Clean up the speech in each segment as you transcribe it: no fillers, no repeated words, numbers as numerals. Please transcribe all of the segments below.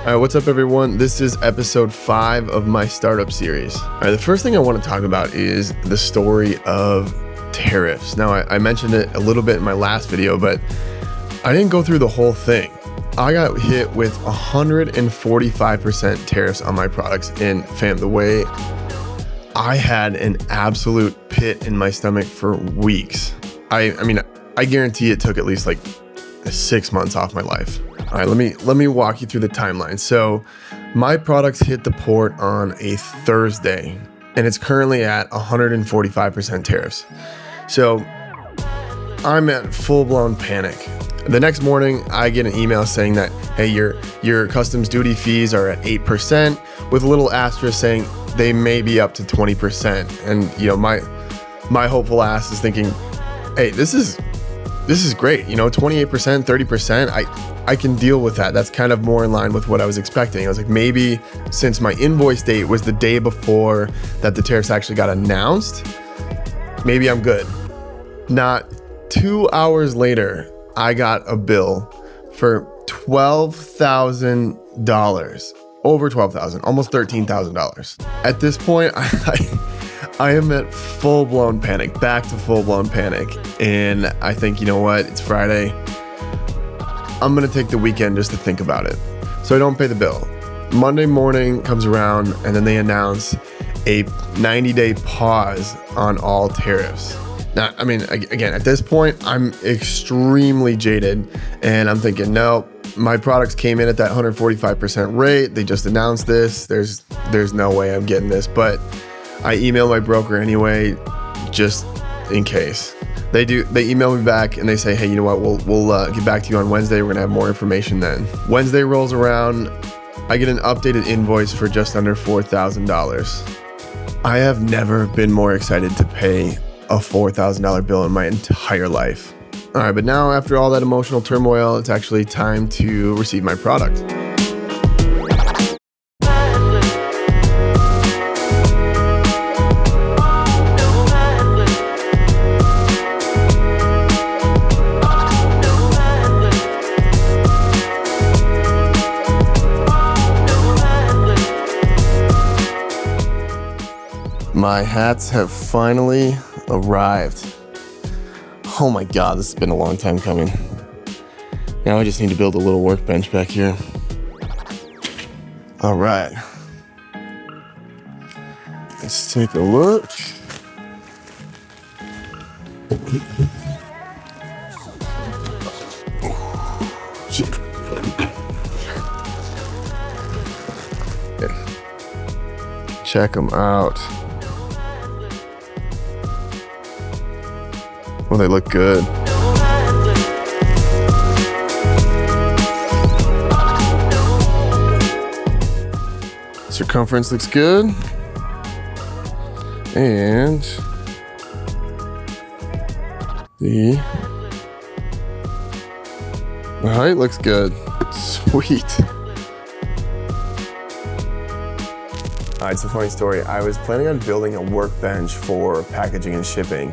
All right, what's up everyone? This is episode 5 of my startup series. All right, the first thing I want to talk about is the story of tariffs. Now, I mentioned it a little bit in my last video, but I didn't go through the whole thing. I got hit with 145% tariffs on my products, and fam, the way I had an absolute pit in my stomach for weeks. I mean, I guarantee it took at least like 6 months off my life. All right, let me walk you through the timeline. So my products hit the port on a Thursday, and it's currently at 145% tariffs. So I'm at full-blown panic. The next morning, I get an email saying that, hey, your customs duty fees are at 8%, with a little asterisk saying they may be up to 20%. And you know, my hopeful ass is thinking, hey, this is great. You know, 28%, 30%, I can deal with that. That's kind of more in line with what I was expecting. I was like, maybe since my invoice date was the day before that the tariffs actually got announced, maybe I'm good. Not 2 hours later, I got a bill for $12,000, over $12,000, almost $13,000. At this point, I am at full-blown panic, back to full-blown panic. And I think, you know what, it's Friday. I'm gonna take the weekend just to think about it. So I don't pay the bill. Monday morning comes around and then they announce a 90-day pause on all tariffs. Now, I mean, again, at this point, I'm extremely jaded and I'm thinking, no, my products came in at that 145% rate. They just announced this. There's no way I'm getting this, but I email my broker anyway, just in case. They email me back and they say, hey, you know what, we'll get back to you on Wednesday. We're gonna have more information then. Wednesday rolls around, I get an updated invoice for just under $4,000. I have never been more excited to pay a $4,000 bill in my entire life. All right, but now after all that emotional turmoil, it's actually time to receive my product. My hats have finally arrived. Oh my God, this has been a long time coming. Now I just need to build a little workbench back here. All right. Let's take a look. Check them out. Well, they look good. Circumference looks good. And the height looks good. Sweet. It's a funny story. I was planning on building a workbench for packaging and shipping.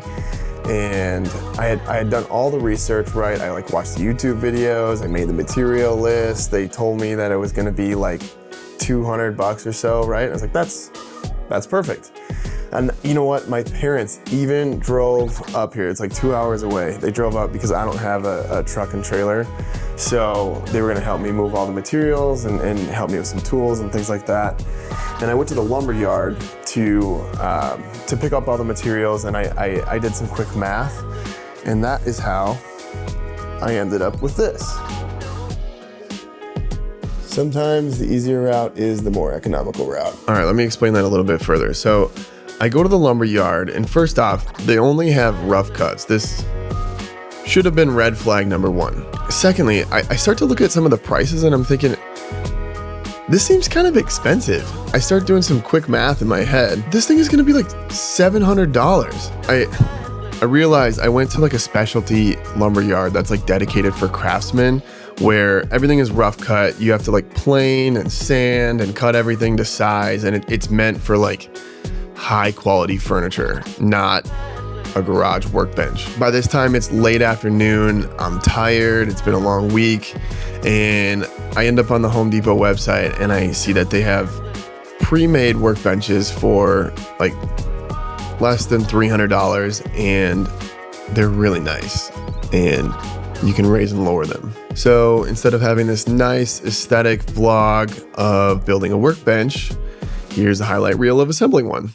And I had done all the research, right? I watched the YouTube videos, I made the material list. They told me that it was gonna be like $200 or so, right? I was like, that's perfect. And you know what? My parents even drove up here. It's like 2 hours away. They drove up because I don't have a truck and trailer. So they were gonna help me move all the materials and help me with some tools and things like that. And I went to the lumber yard to pick up all the materials, and I did some quick math, and that is how I ended up with this. Sometimes the easier route is the more economical route. All right, let me explain that a little bit further. So I go to the lumber yard, and first off, they only have rough cuts. This should have been red flag number 1. Secondly, I start to look at some of the prices and I'm thinking, this seems kind of expensive. I start doing some quick math in my head. This thing is gonna be like $700. I realized I went to like a specialty lumber yard that's like dedicated for craftsmen, where everything is rough cut. You have to like plane and sand and cut everything to size, and it's meant for like high quality furniture, not a garage workbench. By this time it's late afternoon, I'm tired, it's been a long week, And I end up on the Home Depot website and I see that they have pre-made workbenches for like less than $300, and they're really nice and you can raise and lower them. So instead of having this nice aesthetic vlog of building a workbench, here's a highlight reel of assembling one.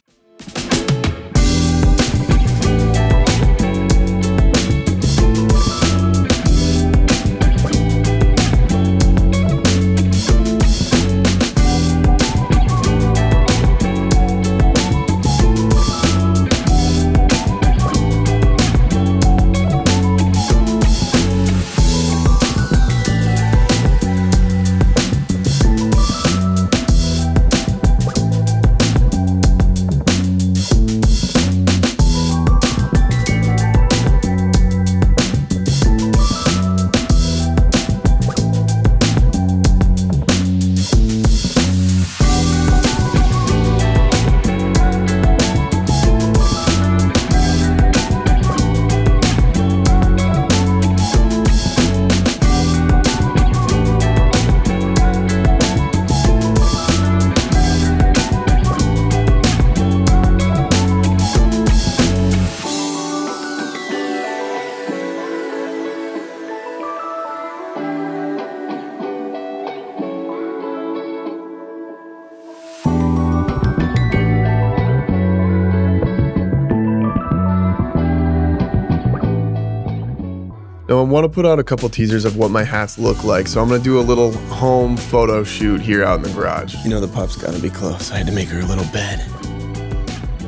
Now I want to put out a couple teasers of what my hats look like, so I'm going to do a little home photo shoot here out in the garage. You know the pup's got to be close. I had to make her a little bed.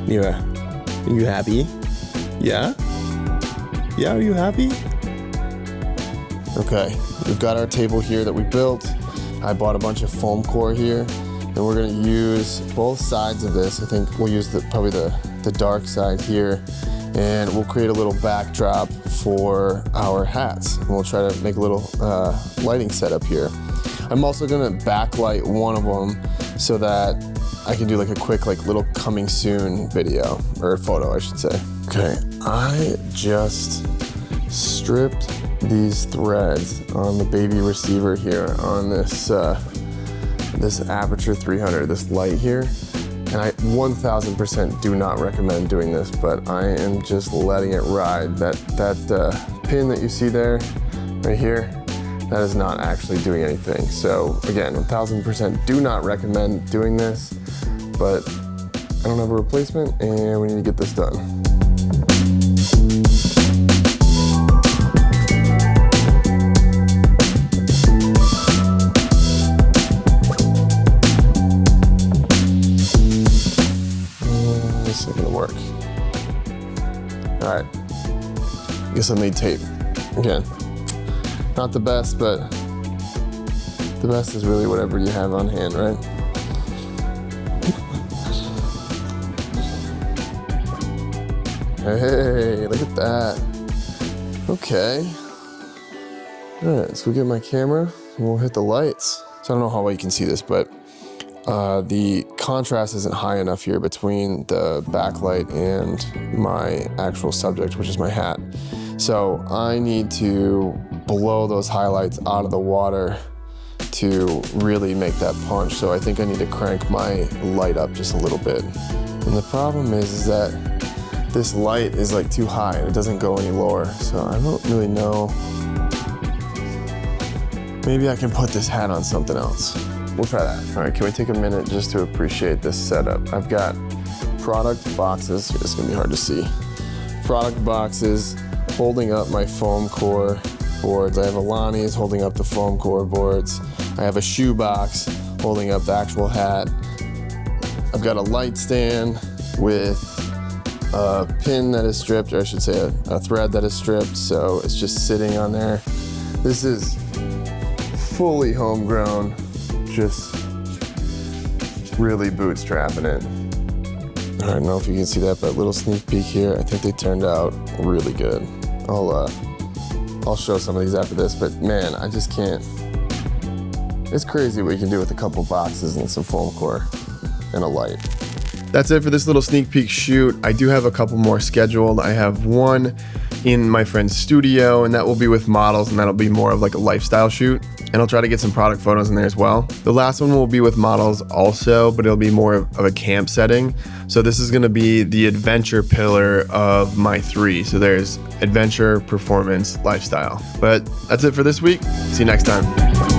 Are you happy? Yeah? Yeah, are you happy? Okay, we've got our table here that we built. I bought a bunch of foam core here, and we're going to use both sides of this. I think we'll use probably the dark side here, and we'll create a little backdrop for our hats. And we'll try to make a little lighting setup here. I'm also gonna backlight one of them so that I can do like a quick little coming soon video, or photo I should say. Okay, I just stripped these threads on the baby receiver here on this Aperture 300, this light here. And I 1000% do not recommend doing this, but I am just letting it ride. That pin that you see there, right here, that is not actually doing anything. So again, 1000% do not recommend doing this, but I don't have a replacement and we need to get this done. This isn't gonna work. All right, guess I'll need tape. Again, not the best, but the best is really whatever you have on hand, right? Hey, look at that. Okay. All right, so we'll get my camera and we'll hit the lights. So I don't know how well you can see this, but the contrast isn't high enough here between the backlight and my actual subject, which is my hat. So I need to blow those highlights out of the water to really make that punch. So I think I need to crank my light up just a little bit. And the problem is that this light is like too high and it doesn't go any lower. So I don't really know. Maybe I can put this hat on something else. We'll try that. All right, can we take a minute just to appreciate this setup? I've got product boxes. It's gonna be hard to see. Product boxes holding up my foam core boards. I have Alani's holding up the foam core boards. I have a shoe box holding up the actual hat. I've got a light stand with a pin that is stripped, or I should say a thread that is stripped, so it's just sitting on there. This is fully homegrown, just really bootstrapping it. I don't know if you can see that, but little sneak peek here. I think they turned out really good. I'll show some of these after this, but man, I just can't. It's crazy what you can do with a couple boxes and some foam core and a light. That's it for this little sneak peek shoot. I do have a couple more scheduled. I have one in my friend's studio, and that will be with models, and that'll be more of like a lifestyle shoot. and I'll try to get some product photos in there as well. The last one will be with models also, but it'll be more of a camp setting. So this is gonna be the adventure pillar of my 3. So there's adventure, performance, lifestyle. But that's it for this week. See you next time.